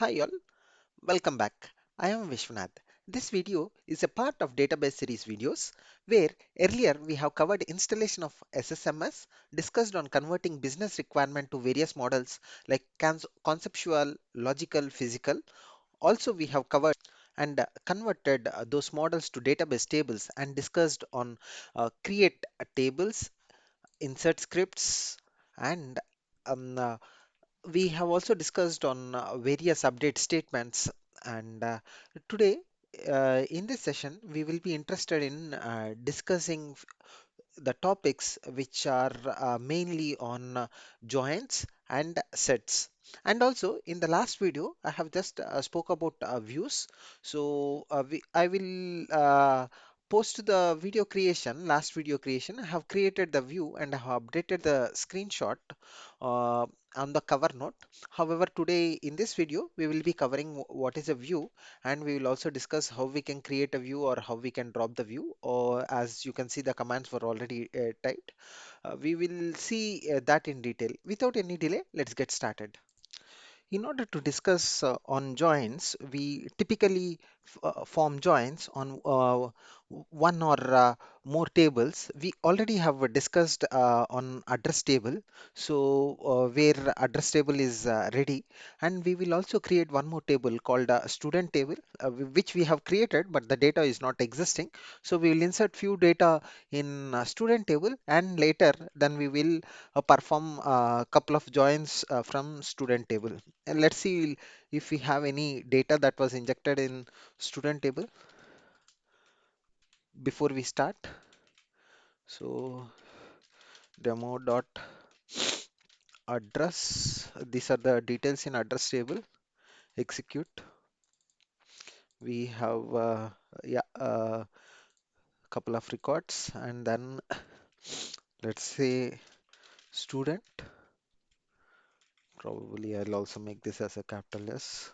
Hi all, welcome back. I am Vishwanath. This video is a part of database series videos where earlier we have covered installation of SSMS, discussed on converting business requirement to various models like conceptual, logical, physical. Also we have covered and converted those models to database tables and discussed on create tables, insert scripts, and um, uh, we have also discussed on various update statements, and today in this session we will be interested in discussing the topics which are mainly on joins and sets. And also in the last video I have just spoke about views. So I will post the video creation, last video creation. I have created the view and I have updated the screenshot uh, on the cover note. However, today in this video we will be covering what is a view, and we will also discuss how we can create a view or how we can drop the view, or as you can see the commands were already typed. We will see that in detail. Without any delay, let's get started. In order to discuss on joins, we typically form joins on one or more tables. We already have discussed on address table, so where address table is ready, and we will also create one more table called student table, which we have created, but the data is not existing. So we will insert few data in student table, and later then we will perform a couple of joins from student table. And let's see if we have any data that was injected in student table before we start. So demo dot address. These are the details in address table. Execute. We have yeah couple of records, and then let's say student. Probably I'll also make this as a capital S.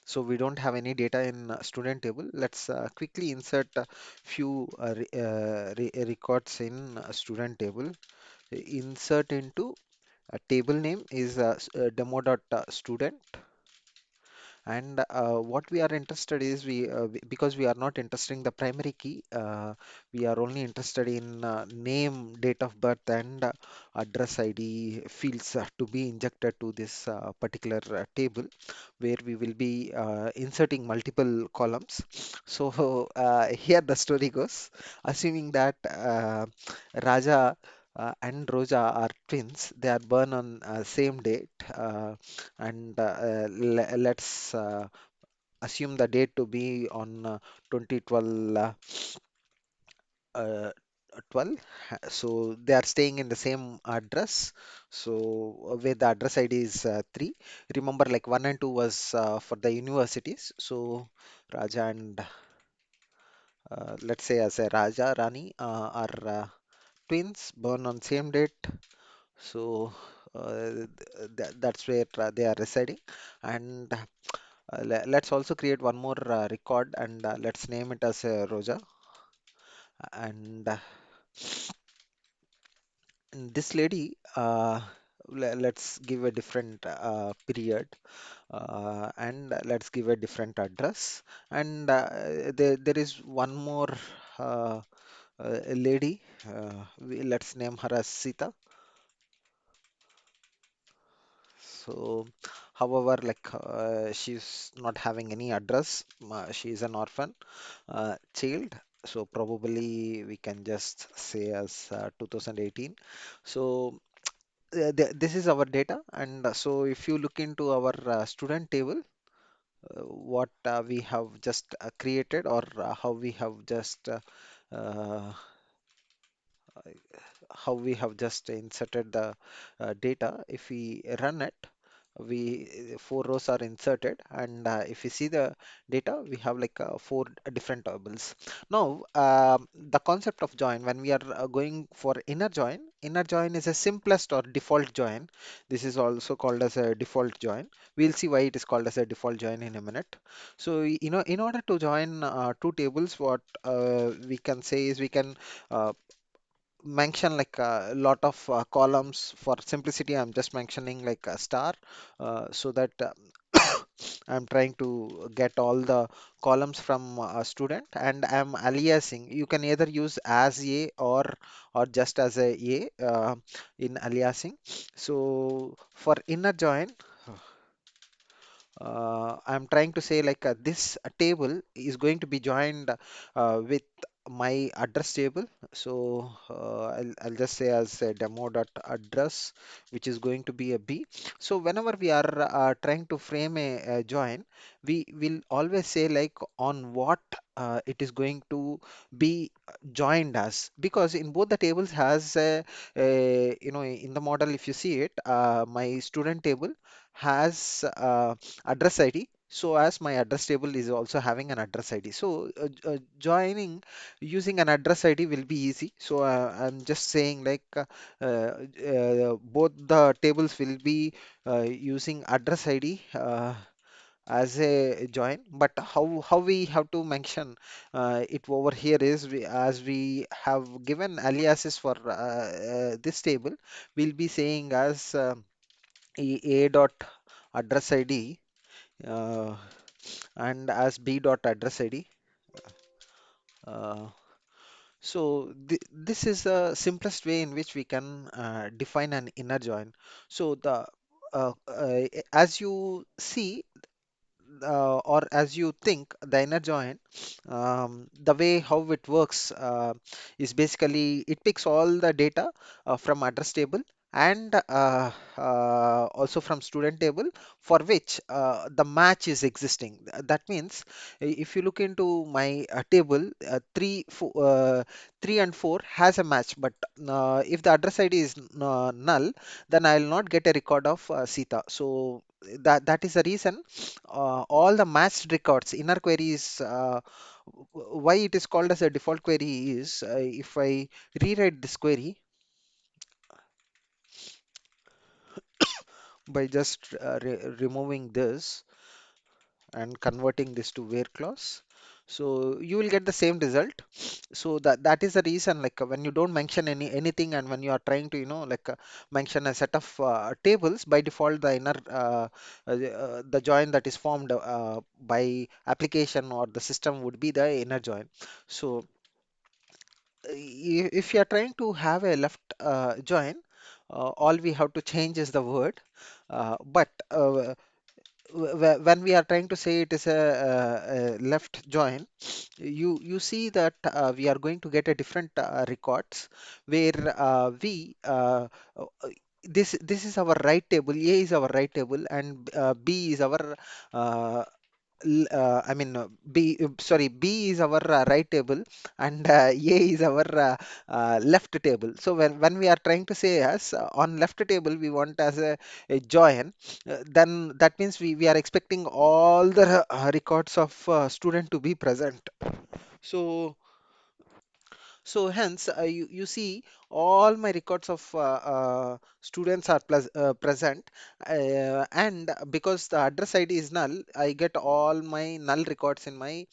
So we don't have any data in student table. Let's quickly insert a few records in student table. Insert into a table name is demo.student, and what we are interested is because we are not interested in the primary key, we are only interested in name, date of birth, and address ID fields to be injected to this particular table, where we will be inserting multiple columns. So here the story goes. Assuming that Raja and Roja are twins, they are born on same date, and let's assume the date to be on 2012. Uh, 12. So they are staying in the same address. So where the address ID is 3. Remember, like 1 and 2 was for the universities. So Raja and let's say as a Raja Rani are twins born on same date. So that's where they are residing. And let's also create one more record, and let's name it as Roja. And this lady, let's give a different period, and let's give a different address. And there is one more uh, lady. Let's name her as Sita. So, however, like she's not having any address. She is an orphan child. So probably we can just say as 2018. So this is our data, and so if you look into our student table, what we have just created, or how we have just uh, how we have just inserted the data. If we run it, we four rows are inserted, and if you see the data, we have like four different tables. Now the concept of join, when we are going for inner join is a simplest or default join. This is also called as a default join. We'll see why it is called as a default join in a minute. So you know, in order to join two tables, what we can say is we can uh, mention like a lot of columns. For simplicity, I'm just mentioning like a star, so that I'm trying to get all the columns from a student, and I'm aliasing. You can either use as a or just as a in aliasing. So for inner join, I'm trying to say like this table is going to be joined with my address table. So I'll just say as a demo dot address, which is going to be a B. So whenever we are trying to frame a join, we will always say like on what it is going to be joined as, because in both the tables has in the model, if you see it, my student table has address ID. So as my address table is also having an address ID. So joining using an address ID will be easy. So I'm just saying like both the tables will be using address ID as a join. But how we have to mention it over here is, as we have given aliases for this table, we'll be saying as a dot address ID uh, and as b dot address ID. Uh, so this is the simplest way in which we can define an inner join. So as you see, or as you think, the inner join, the way how it works is basically it picks all the data from address table and also from student table for which the match is existing. That means if you look into my table, 3 and 4 has a match, but if the address ID is null, then I will not get a record of Sita. So that is the reason all the matched records inner queries, why it is called as a default query is, if I rewrite this query by just removing this and converting this to where clause, so you will get the same result. So that is the reason, like when you don't mention anything, and when you are trying to like mention a set of tables, by default the inner the join that is formed by application or the system would be the inner join. So if you are trying to have a left join, all we have to change is the word, but when we are trying to say it is a left join, you see that we are going to get a different records where we this is our right table, A is our right table, and B is our uh, I mean, sorry, B is our right table, and A is our left table. So when we are trying to say as on left table, we want as a join, then that means we are expecting all the records of student to be present. So hence, you see all my records of students are present, and because the address ID is null, I get all my null records in my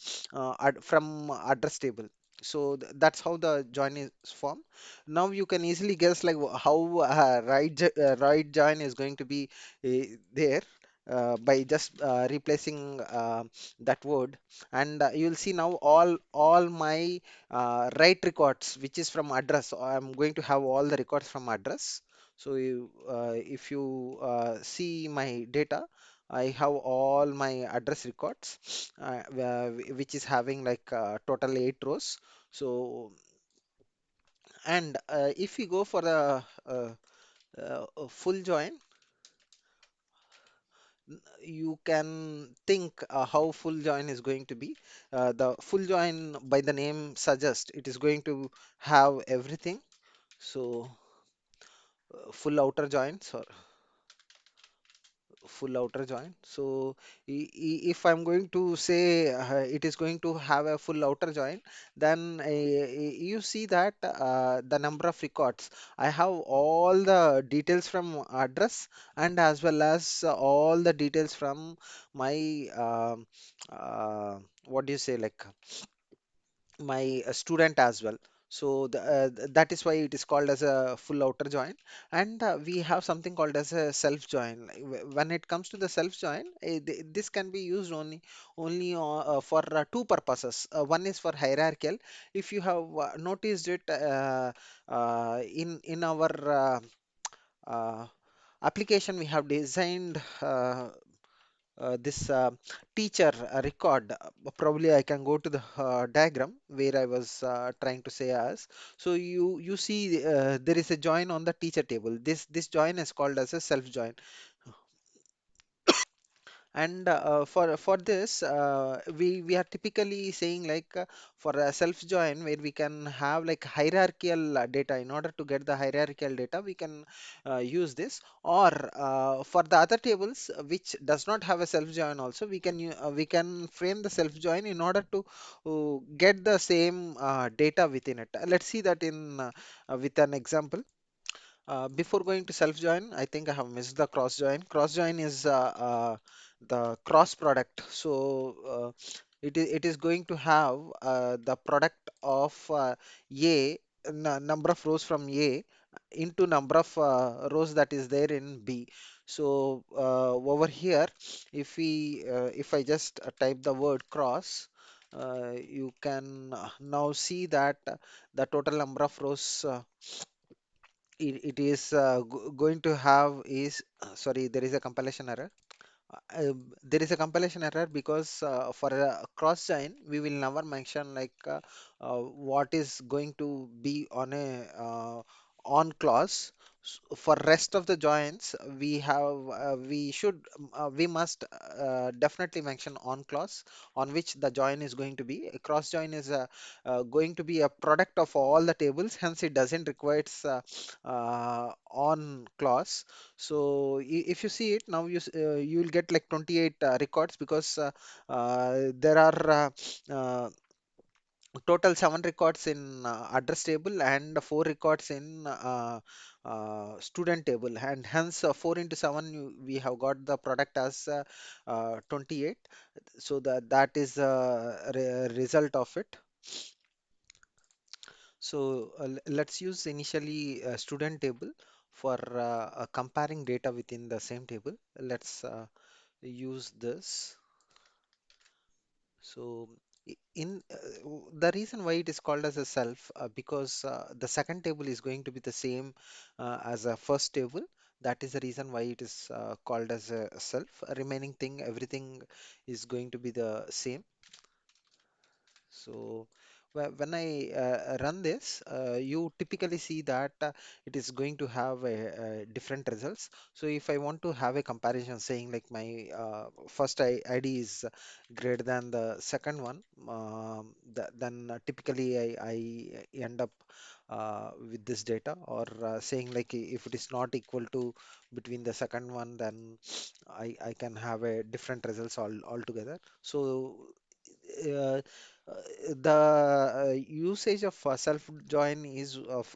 from address table. So that's how the join is formed. Now you can easily guess like how right join is going to be there by just replacing that word, and you'll see now all my write records which is from address. I'm going to have all the records from address. So if you see my data, I have all my address records, which is having like total 8 rows. So and if we go for a full join, you can think how full join is going to be. The full join, by the name suggests, it is going to have everything. So full outer joins or full outer join. So if I'm going to say it is going to have a full outer join, then you see that the number of records, I have all the details from address, and as well as all the details from my what do you say, like my student as well. So that is why it is called as a full outer join. And we have something called as a self join. Like, when it comes to the self join, this can be used only for two purposes. One is for hierarchical. If you have noticed it in our uh, application, we have designed this teacher record. Probably I can go to the diagram where I was trying to say as. So you see there is a join on the teacher table. This join is called as a self join. And for this, we are typically saying like for a self join where we can have like hierarchical data. In order to get the hierarchical data, we can use this. Or for the other tables which does not have a self join, also we can frame the self join in order to get the same data within it. Let's see that in with an example. Before going to self join, I think I have missed the cross join. Cross join is the cross product. So it is going to have the product of A, number of rows from A into number of rows that is there in B. So over here, if I just type the word cross, you can now see that the total number of rows it is going to have is sorry, there is a compilation error. There is a compilation error because for a cross join we will never mention like what is going to be on a on clause. For rest of the joins we have we must definitely mention on clause on which the join is going to be. A cross join is going to be a product of all the tables, hence it doesn't require on clause. So if you see it now, you will get like 28 records because there are total 7 records in address table and 4 records in student table, and hence 4 into 7 we have got the product as 28. So that is the result of it. So let's use initially a student table for comparing data within the same table. Let's use this. So the reason why it is called as a self because the second table is going to be the same as a first table. That is the reason why it is called as a self. Remaining thing, everything is going to be the same. So when I run this, you typically see that it is going to have different results. So if I want to have a comparison saying like my first ID is greater than the second one, then typically I end up with this data, or saying like if it is not equal to between the second one, then I can have a different results altogether. So uh, the usage of self join is of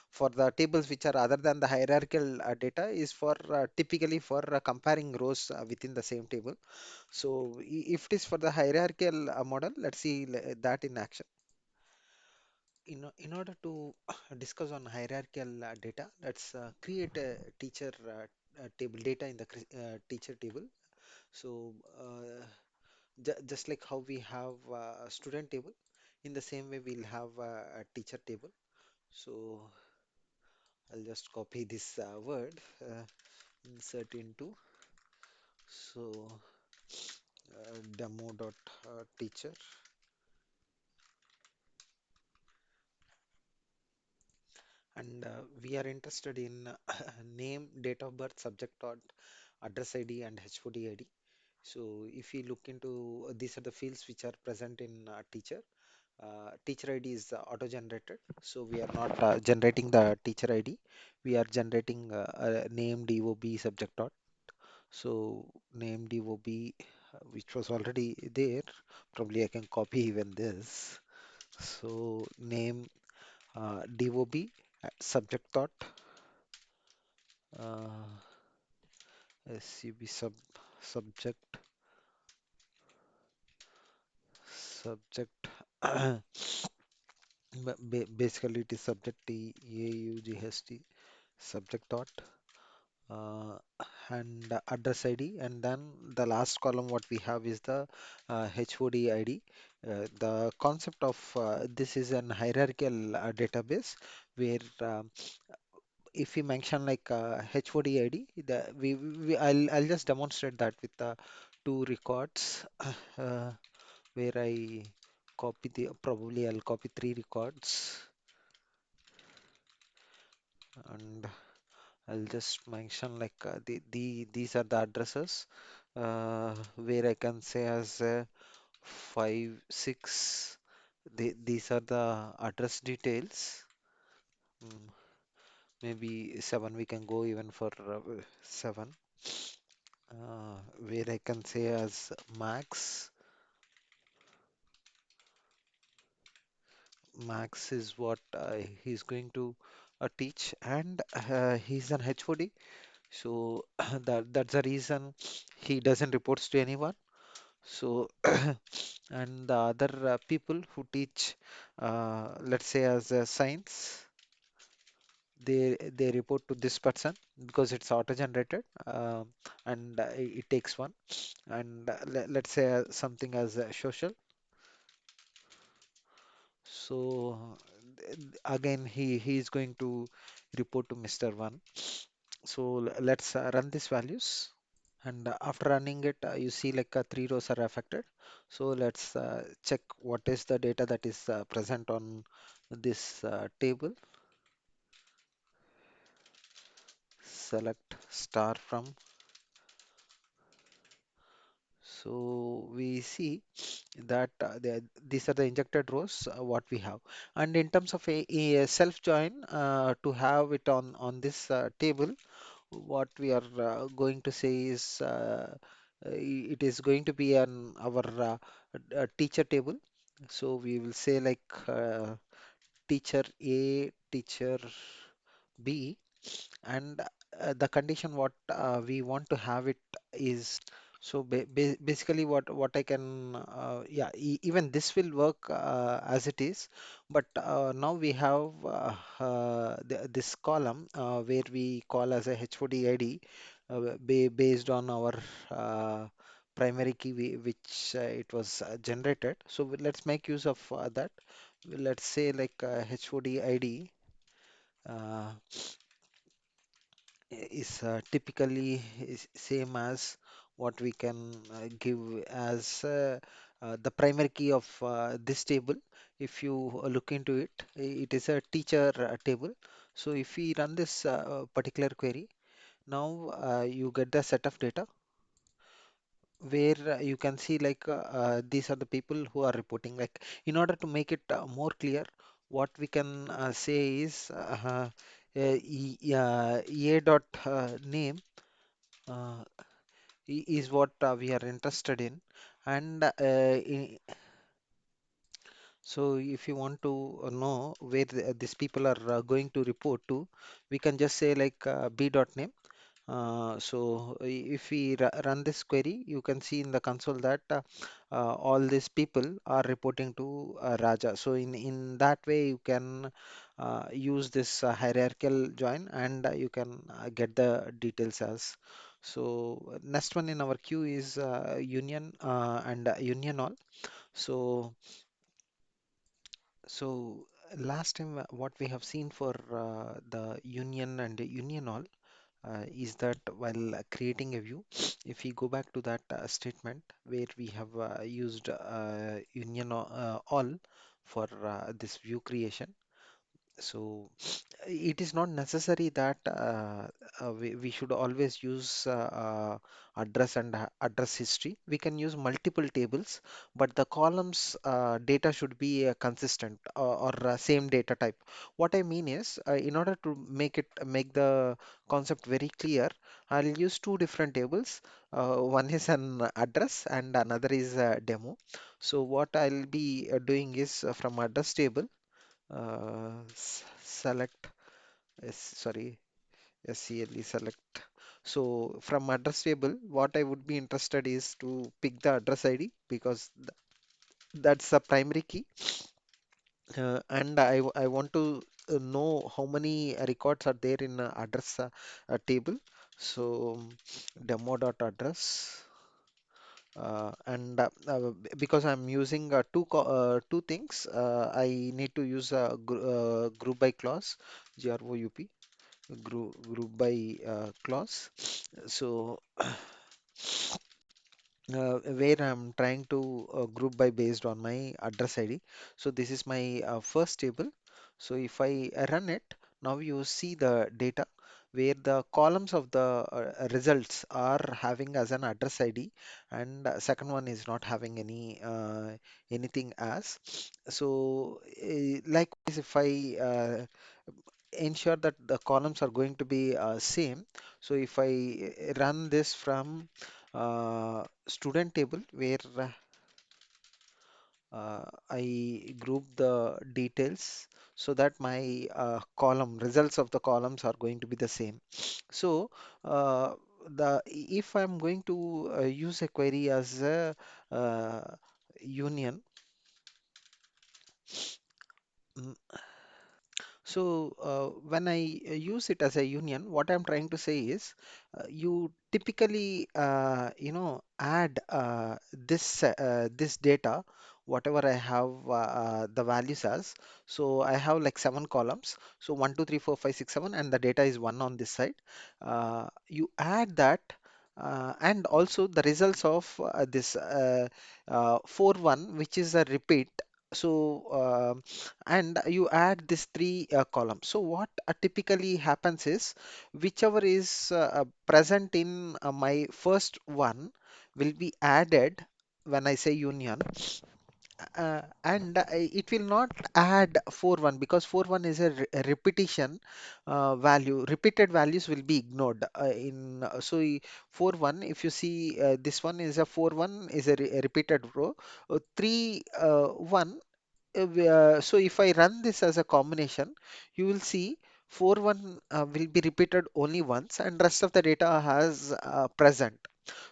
for the tables which are other than the hierarchical data is for typically for comparing rows within the same table. So if it is for the hierarchical model, let's see that in action. In order to discuss on hierarchical data, let's create a teacher table data in the teacher table. So just like how we have a student table, in the same way we'll have a teacher table. So I'll just copy this word, insert into, so demo dot teacher, and we are interested in name, date of birth, subject dot address ID and HOD ID. So if you look into these are the fields which are present in teacher. Teacher ID is auto-generated, so we are not generating the teacher ID. We are generating a name DOB subject dot. So name DOB, which was already there. Probably I can copy even this. So name DOB subject dot uh, SUB subject subject Basically, it is subject T A U G H T subject dot uh, and address ID, and then the last column what we have is the HOD ID. The concept of this is an hierarchical database where if we mention like HOD ID, I'll just demonstrate that with the two records uh, where I copy the probably I'll copy three records and I'll just mention like these are the addresses where I can say as 5, 6. These are the address details. Mm, maybe 7. We can go even for 7. Where I can say as max. Max is what he's going to teach, and he's an HOD. So that's the reason he doesn't reports to anyone. So and the other people who teach, let's say as science, they report to this person because it's auto-generated, and it takes one. And let's say something as social. So again, he is going to report to Mr. One. So let's run these values. And after running it, you see like three rows are affected. So let's check what is the data that is present on this table. Select star from. So we see that these are the injected rows what we have. And in terms of a self join to have it on this table, what we are going to say is it is going to be an our teacher table. So we will say like teacher A, teacher B, and the condition what we want to have it is. So basically, what I can, yeah, even this will work as it is, but now we have this column where we call as a HOD ID based on our uh, primary key which it was generated. So let's make use of that. Let's say like HOD ID. Uh, is typically is same as what we can give as the primary key of this table. If you look into it, it is a teacher table. So if we run this particular query, now you get the set of data where you can see like these are the people who are reporting. Like in order to make it more clear, what we can say is a dot name is what we are interested in, and so if you want to know where these people are going to report to, we can just say like b dot name. So if we run this query, you can see in the console that all these people are reporting to Raja. So in that way, you can use this hierarchical join, and you can get the details as. So next one in our queue is union and union all. So so last time what we have seen for the union and union all is that while creating a view, if we go back to that statement where we have used union all for this view creation, so it is not necessary that we should always use address and address history. We can use multiple tables, but the columns data should be consistent or same data type. What I mean is, in order to make the concept very clear, I'll use two different tables. One is an address and another is a demo. So what I'll be doing is from address table select sorry SCLE select. So from address table, what I would be interested is to pick the address ID because that's the primary key. And I want to know how many records are there in address table. So demo.address. Because I'm using two things, I need to use a group by clause, group by clause. So where I'm trying to group by based on my address ID. So this is my first table. So if I run it, now you see the data where the columns of the results are having as an address ID, and second one is not having anything as. So likewise, if I ensure that the columns are going to be same. So if I run this from student table where I group the details so that my column results of the columns are going to be the same. So the if I'm going to use a query as a uh, union. mm, So when I use it as a union, what I'm trying to say is you typically add this data, whatever I have the values as. So I have like seven columns. So 1, 2, 3, 4, 5, 6, 7, and the data is one on this side. You add that. And also the results of this 4 1, which is a repeat. So and you add these three columns. So what typically happens is whichever is present in my first one will be added when I say union, and it will not add 4 1 because 4 1 is a repetition value. Repeated values will be ignored in 4 1. If you see this one is a 4 1 is a repeated row. 3 1 so if I run this as a combination, you will see 4 1 will be repeated only once and rest of the data has present.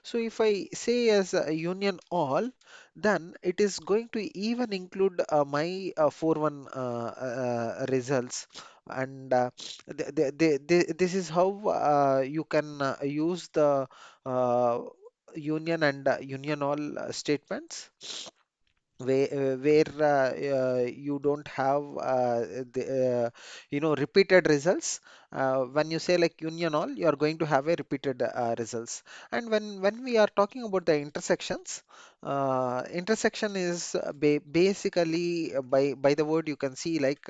So if I say as a union all, then it is going to even include my 4 1 results. And this is how you can use the uh, union and union all statements where you don't have repeated results. When you say like union all, you are going to have a repeated results. And when we are talking about the intersections, intersection is basically by the word you can see like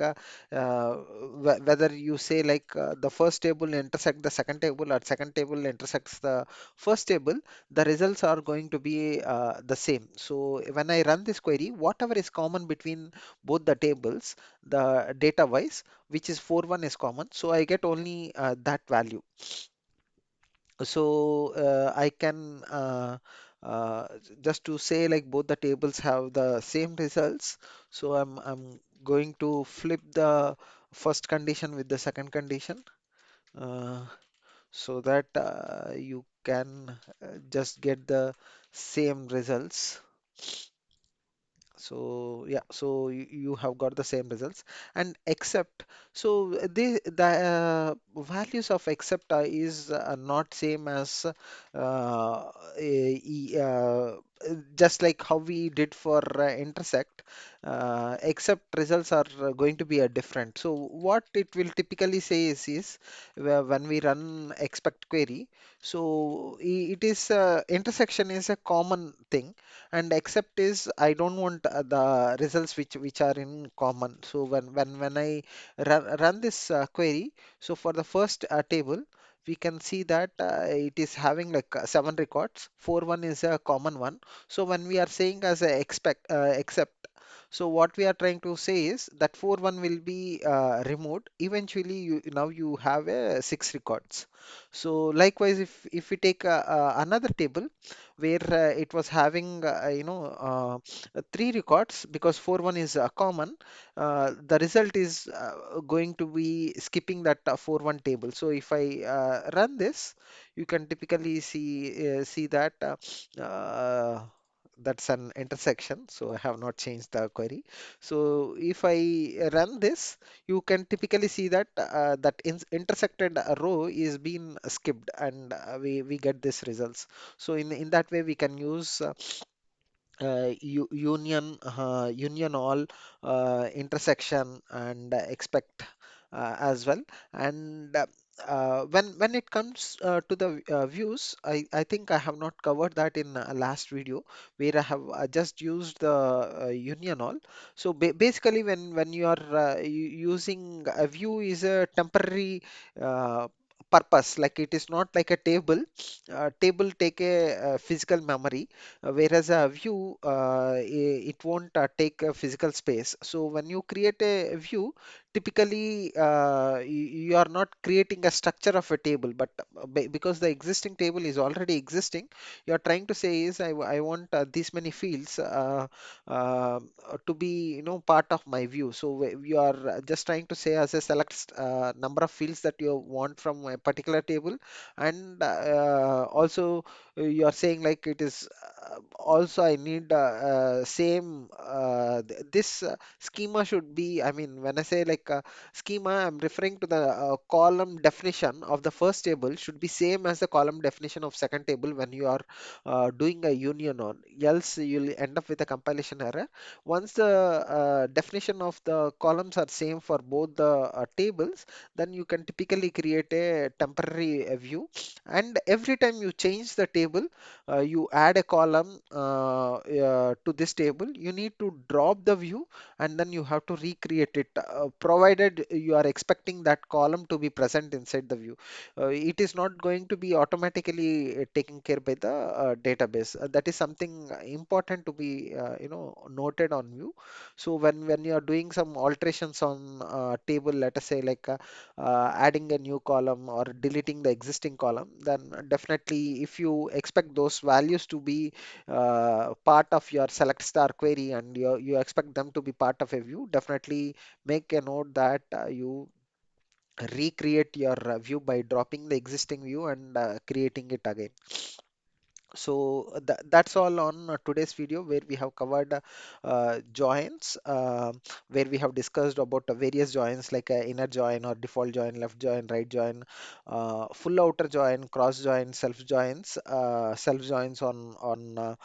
whether you say like the first table intersect the second table or second table intersects the first table, the results are going to be the same. So when I run this query, whatever is common between both the tables, the data wise, which is 4 1 is common, so I get only that value. So I can just to say like both the tables have the same results. So I'm going to flip the first condition with the second condition. Uh, so that you can just get the same results. So yeah, so you have got the same results. And except, so the values of except is not same as just like how we did for intersect. Except results are going to be a different. So what it will typically say is when we run expect query, so it is intersection is a common thing, and except is I don't want the results which are in common. So when I run this query, so for the first table we can see that it is having like seven records. 4 1 is a common one. So when we are saying as a expect except, so what we are trying to say is that 4 1 will be removed. Eventually now you have six records. So likewise, if we take another table where it was having three records, because 4 1 is common, the result is going to be skipping that 4 1 table. So if I run this, you can typically see that uh, that's an intersection, so I have not changed the query. So if I run this, you can typically see that that intersected row is being skipped, and we get this results. So in that way we can use union all, intersection, and expect as well. And when it comes to the views, I think I have not covered that in last video, where I have just used the union all. So basically, when you are using a view is a temporary uh, purpose, like it is not like a table. Table take a, physical memory, whereas a view, it won't take a physical space. So when you create a view, typically you are not creating a structure of a table, but because the existing table is already existing, you are trying to say is I want these many fields uh, to be part of my view. So you are just trying to say as a select number of fields that you want from a particular table, and also you are saying like it is also I need same this schema should be, I mean, when I say like schema, I'm referring to the column definition of the first table should be same as the column definition of second table when you are doing a union on, else you'll end up with a compilation error. Once the definition of the columns are same for both the tables, then you can typically create a temporary view, and every time you change the table, you add a column to this table, you need to drop the view and then you have to recreate it, provided you are expecting that column to be present inside the view. It is not going to be automatically taken care by the database. That is something important to be noted on view. So when you are doing some alterations on table, let us say like adding a new column or deleting the existing column, then definitely if you expect those values to be part of your select star query and you expect them to be part of a view, definitely make a note that you recreate your view by dropping the existing view and creating it again. So that's all on today's video, where we have covered joins, where we have discussed about various joins like inner join or default join, left join, right join, full outer join, cross join, self joins on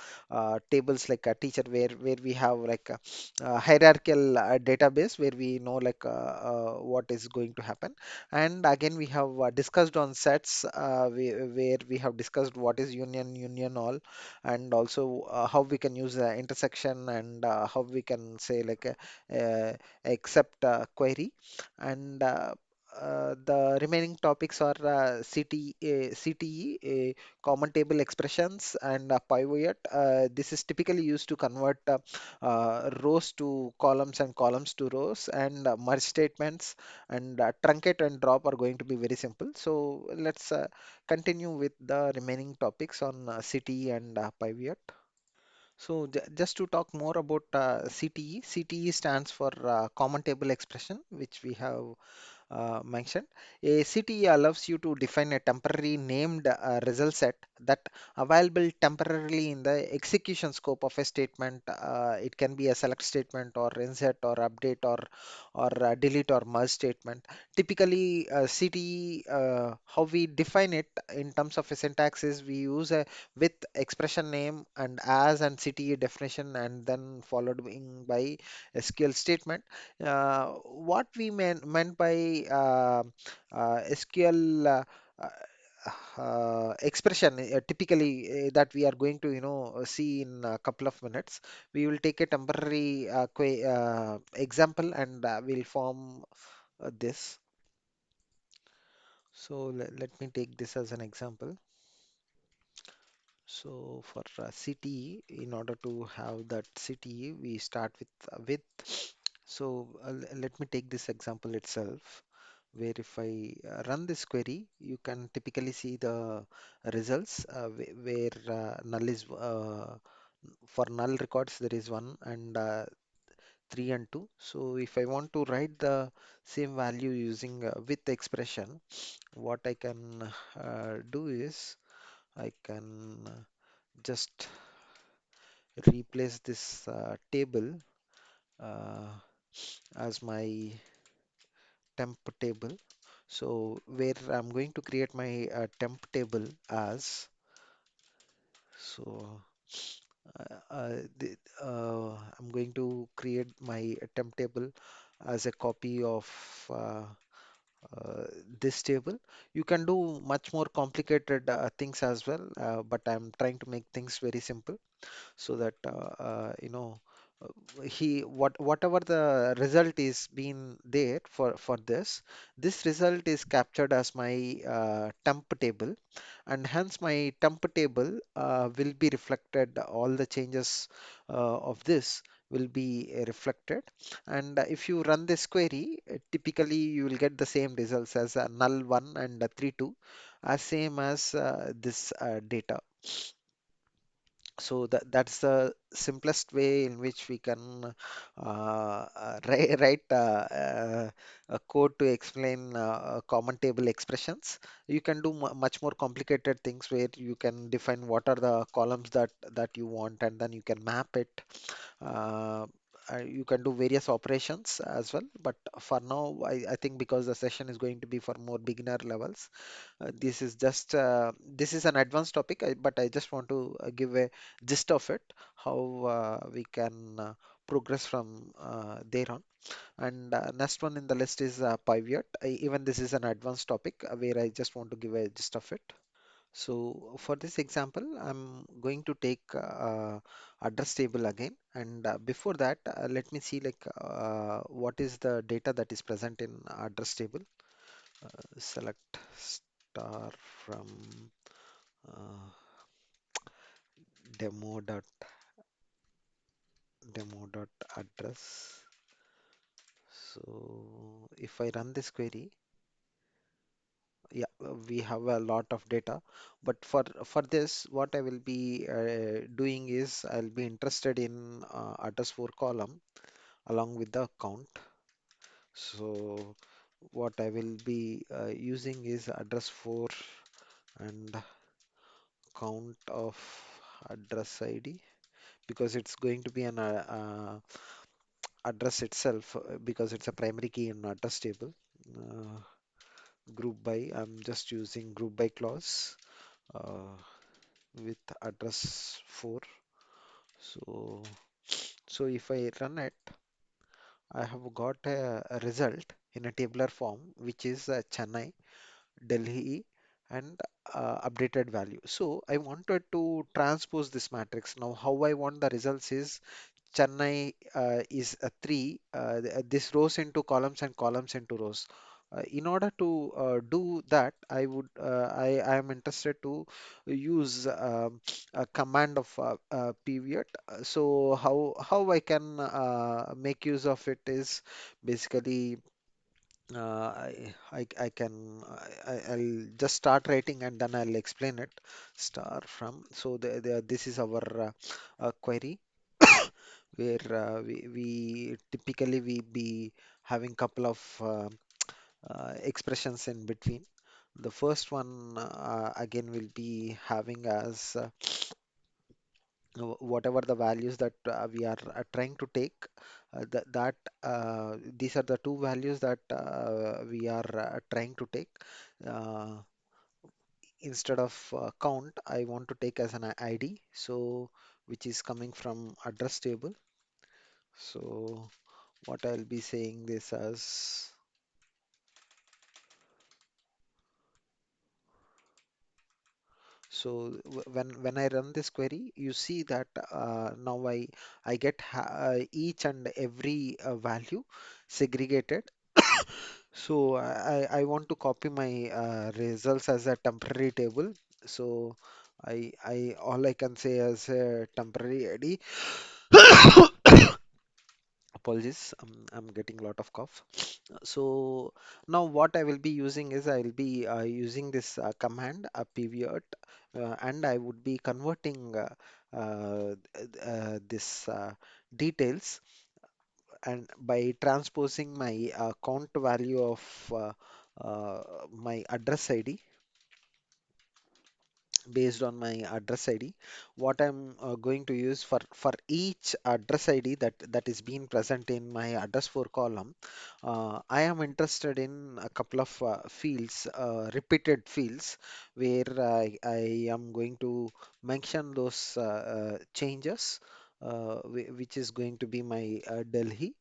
tables like a teacher, where we have like a hierarchical database where we know like what is going to happen. And again, we have discussed on sets, where we have discussed what is union all, and also how we can use intersection, and how we can say like accept query. And the remaining topics are CTE, common table expressions, and pivot. This is typically used to convert rows to columns and columns to rows, and merge statements, and truncate and drop are going to be very simple. So let's continue with the remaining topics on CTE and pivot. So just to talk more about CTE, CTE stands for Common Table Expression, which we have mentioned. A CTE allows you to define a temporary named result set that available temporarily in the execution scope of a statement. It can be a select statement or insert or update or delete or merge statement. Typically, CTE, how we define it in terms of a syntax is we use a with expression name and as and CTE definition, and then followed by SQL statement. What we meant by SQL expression, typically that we are going to see in a couple of minutes. We will take a temporary example, and we'll form this. So let me take this as an example. So for CTE, in order to have that CTE, we start with. So let me take this example itself, where if I run this query, you can typically see the results, where null is for null records there is one, and 3 and 2. So if I want to write the same value using with expression, what I can do is I can just replace this table uh, as my temp table. So where I'm going to create my temp table as so I'm going to create my temp table as a copy of uh, this table. You can do much more complicated things as well, but I'm trying to make things very simple so that whatever the result is being there for this result is captured as my temp table, and hence my temp table will be reflected. All the changes of this will be reflected, and if you run this query, typically you will get the same results as null 1 and 3 2, as same as this data. So that's the simplest way in which we can write a code to explain common table expressions. You can do much more complicated things where you can define what are the columns that you want, and then you can map it. Uh, you can do various operations as well, but for now, I think because the session is going to be for more beginner levels, this is an advanced topic, but I just want to give a gist of it, how we can progress from there on. And next one in the list is pivot. Even this is an advanced topic where I just want to give a gist of it. So for this example, I'm going to take address table again, and before that, let me see like what is the data that is present in address table. Select star from uh, demo dot demo dot address. So if I run this query, yeah, we have a lot of data. But for this, what I will be doing is I'll be interested in address 4 column along with the count. So what I will be using is address 4 and count of address ID, because it's going to be an address itself, because it's a primary key in address table. Uh, Group by, I'm just using group by clause uh, with address 4. So, so if I run it, I have got a result in a tabular form, which is Chennai, Delhi, and updated value. So I wanted to transpose this matrix. Now, how I want the results is Chennai is a 3. This rows into columns and columns into rows. In order to do that, I am interested to use a command of pivot. So how I can make use of it is basically I can I'll just start writing and then I'll explain it. Star from, so this is our query where we typically we be having couple of expressions in between. The first one again will be having as whatever the values that we are trying to take. That these are the two values that we are trying to take. Uh, Instead of count, I want to take as an ID, so which is coming from address table. So what I'll be saying this as, so when I run this query, you see that now I get each and every value segregated. So I want to copy my results as a temporary table. So I all I can say as a temporary ID. Apologies, I'm getting a lot of cough. So now what I will be using is I will be using this command pivot, and I would be converting this details, and by transposing my count value of my address ID based on my address ID. What I'm going to use for each address ID that is being present in my address for column, I am interested in a couple of fields, repeated fields, where I am going to mention those changes, which is going to be my Delhi.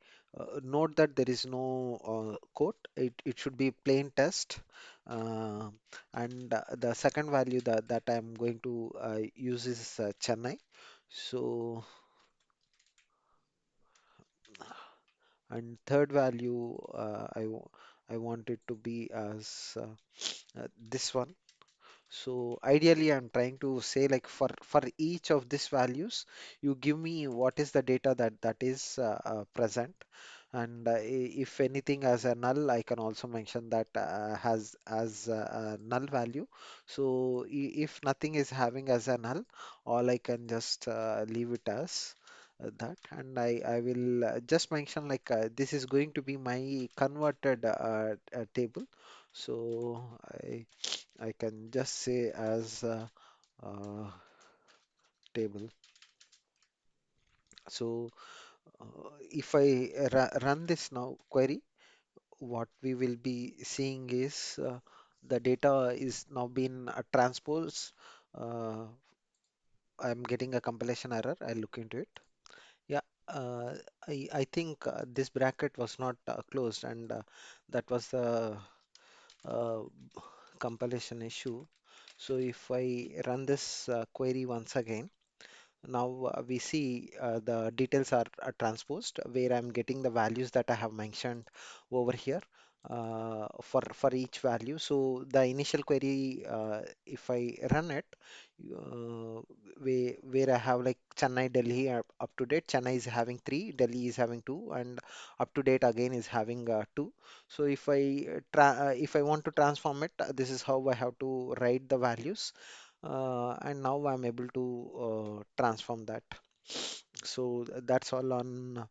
Note that there is no quote. It should be plain text. Uh, and the second value that I'm going to use is Chennai. So, and third value I want it to be as this one. So ideally, I'm trying to say like for each of these values, you give me what is the data that is present, and if anything as a null, I can also mention that has as a null value. So if nothing is having as a null, all I can just leave it as that, and I will just mention like this is going to be my converted table. So I can just say as uh, table. So if I run this now query, what we will be seeing is the data is now being transposed. Uh, I'm getting a compilation error. I'll look into it. Yeah, uh, I think this bracket was not closed, and that was the uh, compilation issue. So if I run this query once again, now we see the details are transposed where I'm getting the values that I have mentioned over here for each value. So the initial query, if I run it, where I have like Chennai, Delhi up to date. Chennai is having three, Delhi is having two, and up to date again is having two. So if I want to transform it, this is how I have to write the values, and now I'm able to transform that. So that's all on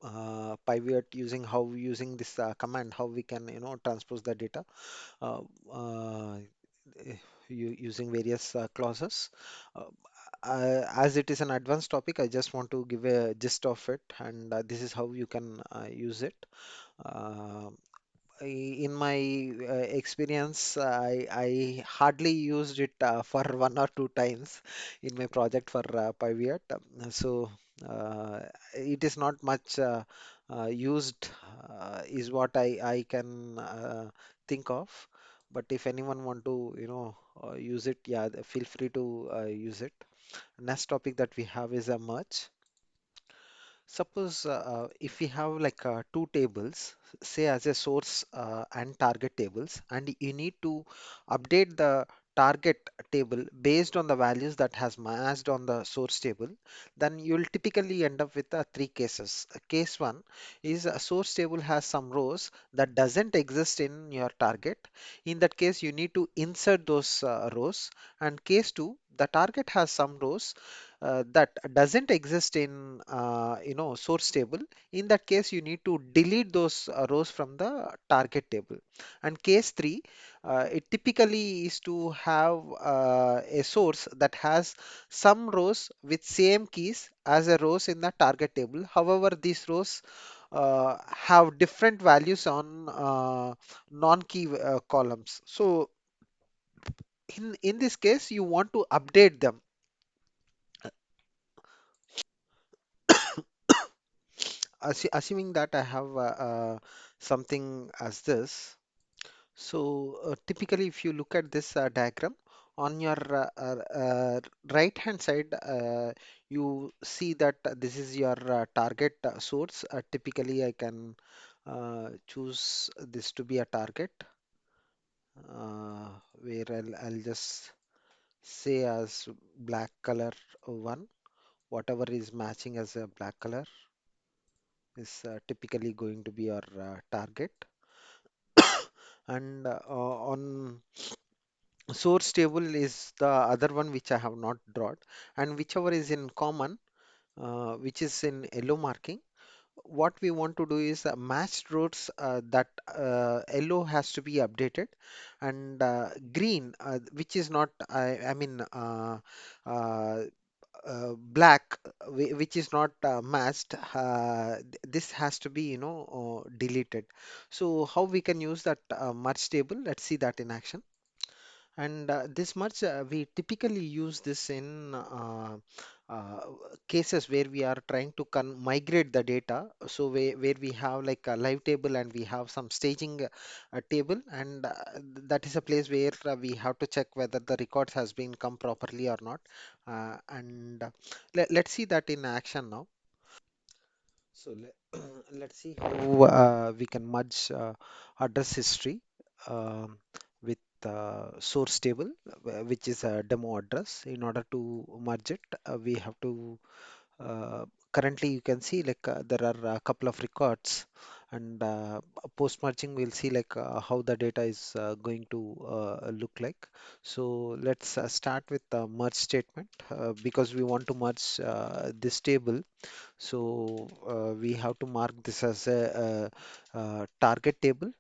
uh, pivot using this command, how we can transpose the data uh, uh, using various clauses. Uh, as it is an advanced topic, I just want to give a gist of it, and this is how you can use it. Uh, in my experience, I hardly used it for 1 or 2 times in my project for Pivot. So it is not much used, is what I can think of. But if anyone want to, use it, yeah, feel free to use it. Next topic that we have is a merge. Suppose if we have like two tables, say as a source and target tables, and you need to update the target table based on the values that has matched on the source table, then you'll typically end up with three cases. Case one is a source table has some rows that doesn't exist in your target. In that case, you need to insert those rows. And case two, the target has some rows that doesn't exist in source table. In that case, you need to delete those rows from the target table. And case 3, it typically is to have a source that has some rows with same keys as a rows in the target table. However, these rows have different values on non-key columns. So in this case, you want to update them. Assuming that I have something as this. So typically, if you look at this diagram, on your right hand side, you see that this is your target source. Typically, I can choose this to be a target, where I'll just say as black color one. Whatever is matching as a black color is typically going to be your target. And on source table is the other one which I have not drawn, and whichever is in common, which is in yellow marking, what we want to do is matched rows that yellow has to be updated, and green, which is not, black, which is not matched, this has to be, deleted. So how we can use that merge table? Let's see that in action. And this much we typically use this in uh, cases where we are trying to migrate the data. So where we have like a live table and we have some staging table, and that is a place where we have to check whether the records has been come properly or not. And let's see that in action now. So let's see how we can merge address history um, with source table, which is a demo address. In order to merge it, we have to currently you can see like there are a couple of records, and post merging we'll see like how the data is going to look like. So let's start with the merge statement because we want to merge this table. So we have to mark this as a target table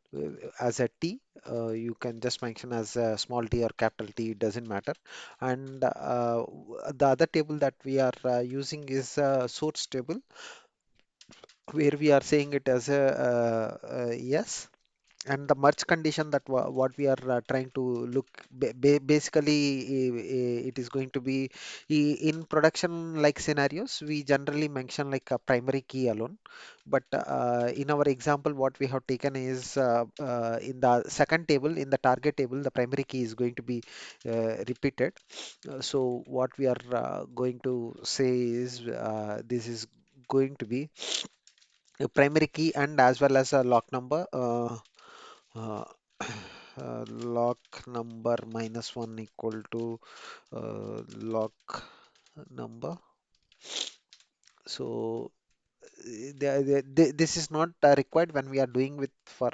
as a T. You can just mention as a small t or capital T, it doesn't matter. And the other table that we are using is a source table, where we are saying it as a yes. And the merge condition that what we are trying to look basically, it is going to be in production like scenarios we generally mention like a primary key alone, but in our example what we have taken is in the second table, in the target table, the primary key is going to be repeated. So what we are going to say is this is going to be a primary key and as well as a lock number. Uh, Lock number minus 1 equal to lock number. So this is not required when we are doing with for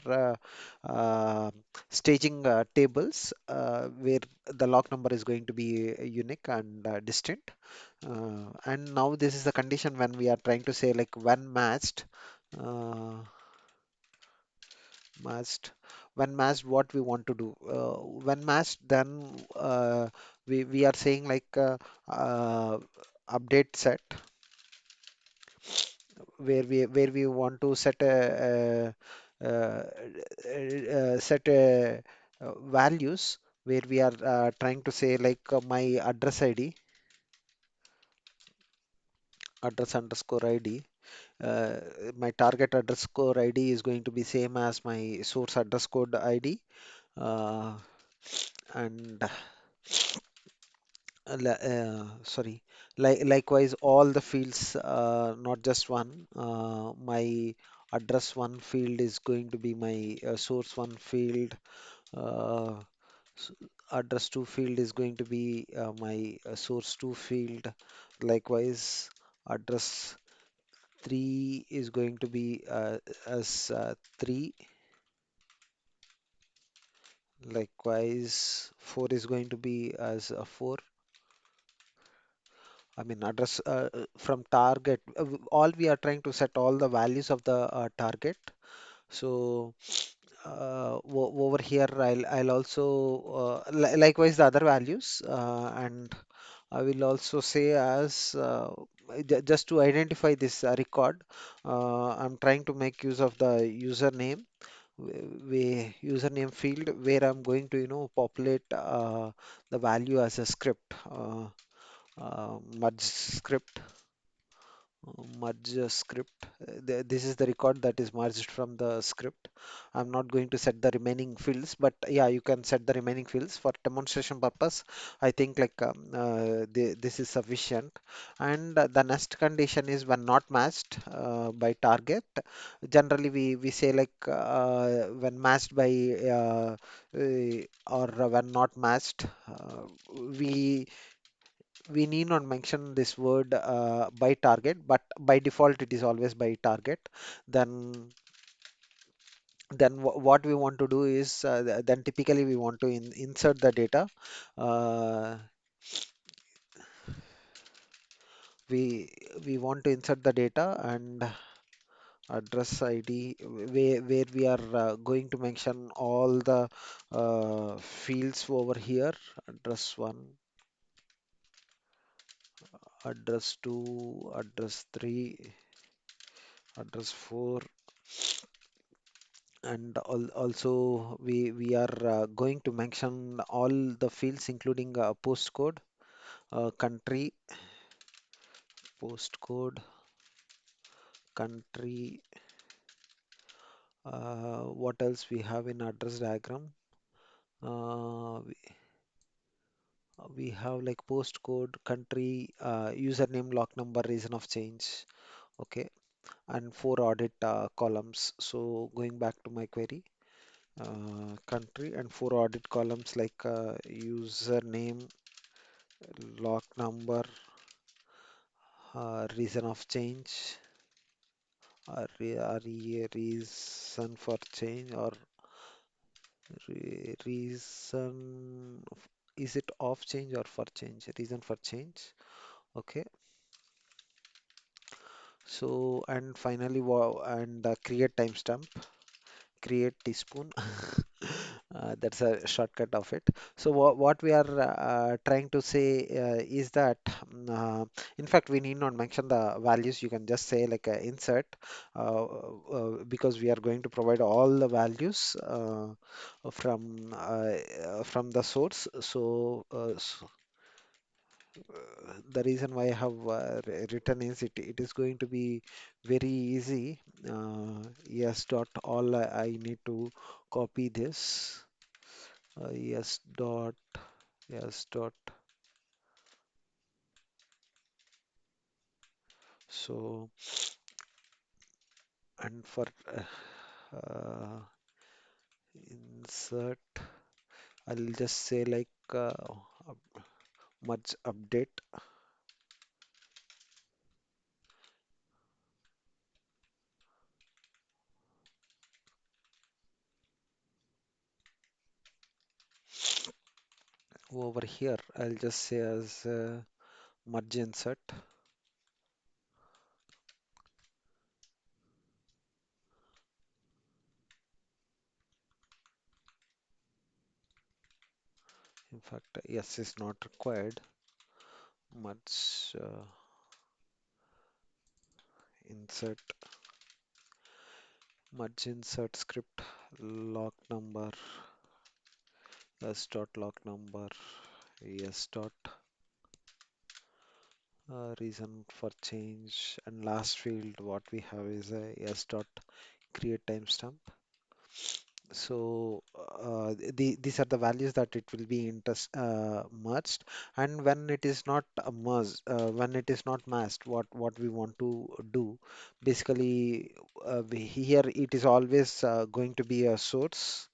staging tables where the lock number is going to be unique and distinct. And now this is the condition when we are trying to say like when matched. Uh, matched when matched, what we want to do when matched, then we are saying like update set, where we want to set values, where we are trying to say like my address underscore id, uh, my target underscore id is going to be same as my source underscore id, uh, and sorry, likewise all the fields, not just one. My address one field is going to be my source one field. uh, s- Address two field is going to be my source two field. Likewise, address three is going to be as three. Likewise, four is going to be as a four. I mean, address from target. All we are trying to set all the values of the target. So over here, I'll also likewise the other values, and I will also say as just to identify this record. I'm trying to make use of the username, username field, where I'm going to populate the value as a script. Merge script, merge script. This is the record that is merged from the script. I'm not going to set the remaining fields, but yeah, you can set the remaining fields for demonstration purpose. I think like this is sufficient. And the next condition is when not matched by target. Generally, we say like when matched by or when not matched, we we need not mention this word by target, but by default it is always by target. Then what we want to do is then typically we want to insert the data. Uh, we we want to insert the data, and address ID, where we are going to mention all the fields over here. Address 1, address 2, address 3, address 4, and also we are going to mention all the fields including postcode, country, postcode, country. What else we have in address diagram? We have like postcode, country, username, lock number, reason of change. Okay, and four audit columns. So going back to my query, country and four audit columns like username, lock number, reason of change, reason for change, or reason, is it of change or for change? Reason for change. Okay. So, and finally, and create timestamp, create teaspoon. That's a shortcut of it. So, what we are trying to say is that, in fact, we need not mention the values. You can just say like insert, because we are going to provide all the values from the source. So, the reason why I have written is it is going to be very easy. Yes, dot all I need to copy this. Yes, dot, yes, dot. So, and for uh, insert, I'll just say like up- merge update over here. I'll just say as merge insert. In fact, yes is not required. Merge insert. Merge insert script lock number, yes dot lock number, yes dot reason for change, and last field what we have is a yes dot create timestamp. So these are the values that it will be merged, and when it is not merged, when it is not masked, what we want to do basically, here it is always going to be a source.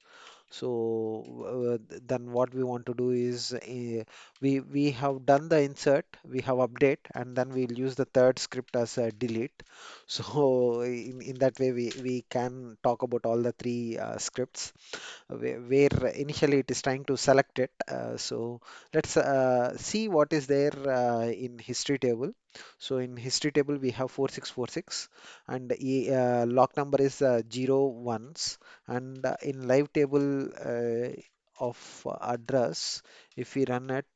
So then what we want to do is we have done the insert, we have update, and then we'll use the third script as a delete. So in that way we can talk about all the three scripts where initially it is trying to select it. So let's see what is there in history table. So in history table we have 4646, and lock number is 0 ones, and in live table of address, if we run it,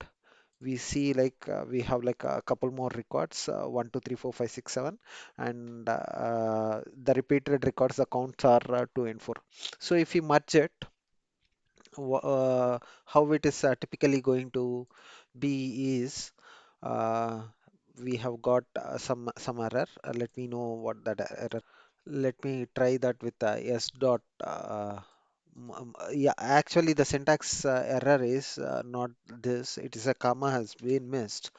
we see like we have like a couple more records, 1 2 3 4 5 6 7, and the repeated records, the counts are 2 and 4. So if we merge it, how it is typically going to be is, uh, we have got some error. Let me know what that error. Let me try that with s dot. Yeah, actually the syntax error is not this. It is a comma has been missed.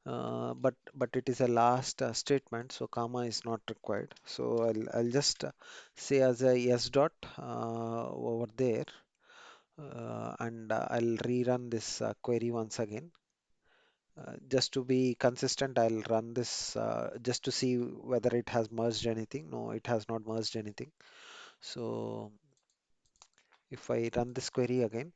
But it is a last statement, so comma is not required. So I'll just say as a s dot over there. And I'll rerun this query once again. Just to be consistent, I'll run this just to see whether it has merged anything. No, it has not merged anything. So if I run this query again,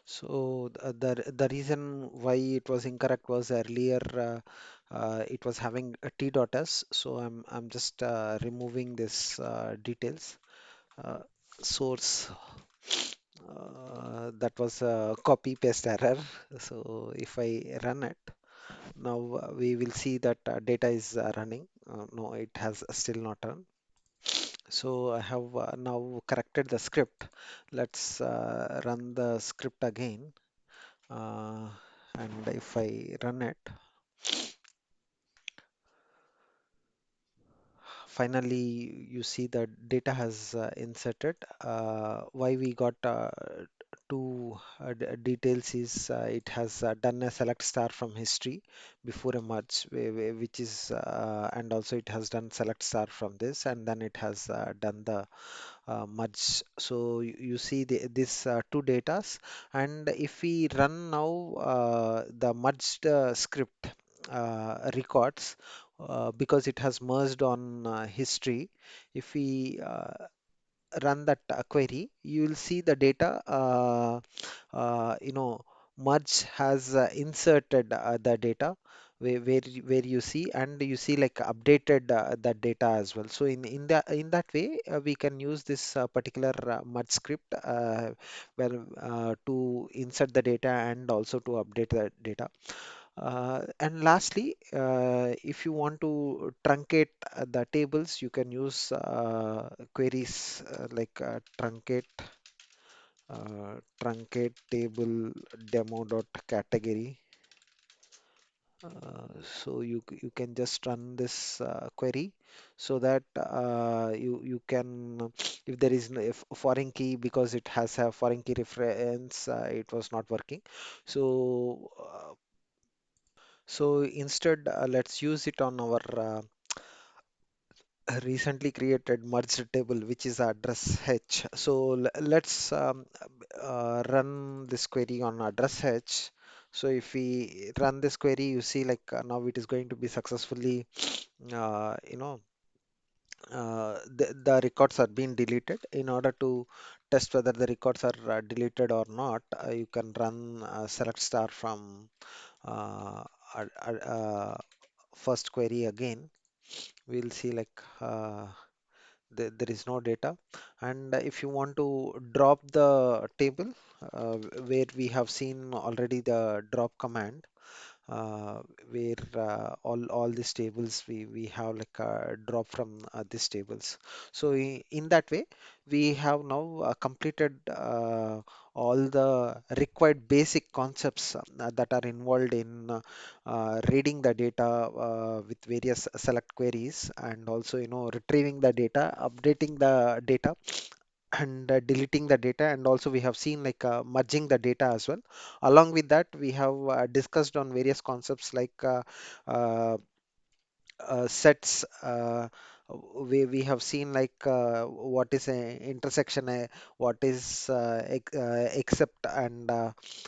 so the reason why it was incorrect was earlier it was having a t.s, so I'm just removing this details. Uh, Source, that was a copy paste error. So if I run it now, we will see that data is running. No, it has still not run. So I have now corrected the script. Let's run the script again. Uh, and if I run it, finally you see that data has inserted. Why we got two details is it has done a select star from history before a merge, which is and also it has done select star from this, and then it has done the merge. So you see this two datas, and if we run now the merged script records, because it has merged on history, if we run that query, you will see the data, you know, merge has inserted the data where you see, and you see like updated that data as well. So in that way, we can use this particular merge script to insert the data and also to update the data. And lastly, if you want to truncate the tables, you can use queries like truncate table demo dot category. So you can just run this query so that you can, if there is no, if foreign key, because it has a foreign key reference, it was not working. So instead, let's use it on our recently created merged table, which is address h. So let's run this query on address h. So if we run this query, you see like now it is going to be successfully, you know, the records are being deleted. In order to test whether the records are deleted or not, you can run select star from uh, first query again. We'll see like there is no data. And if you want to drop the table, where we have seen already the drop command, uh, where all these tables we have like drop from these tables. So in that way, we have now completed all the required basic concepts that are involved in reading the data with various select queries, and also retrieving the data, updating the data, and deleting the data, and also we have seen like merging the data as well. Along with that, we have discussed on various concepts like uh, sets. We have seen like what is a intersection, what is except, and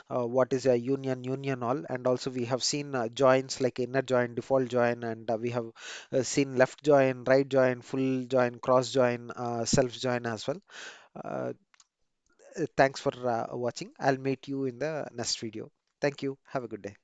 what is a union all, and also we have seen joins like inner join, default join, and we have seen left join, right join, full join, cross join, self join as well. Uh, Thanks for watching. I'll meet you in the next video. Thank you. Have a good day.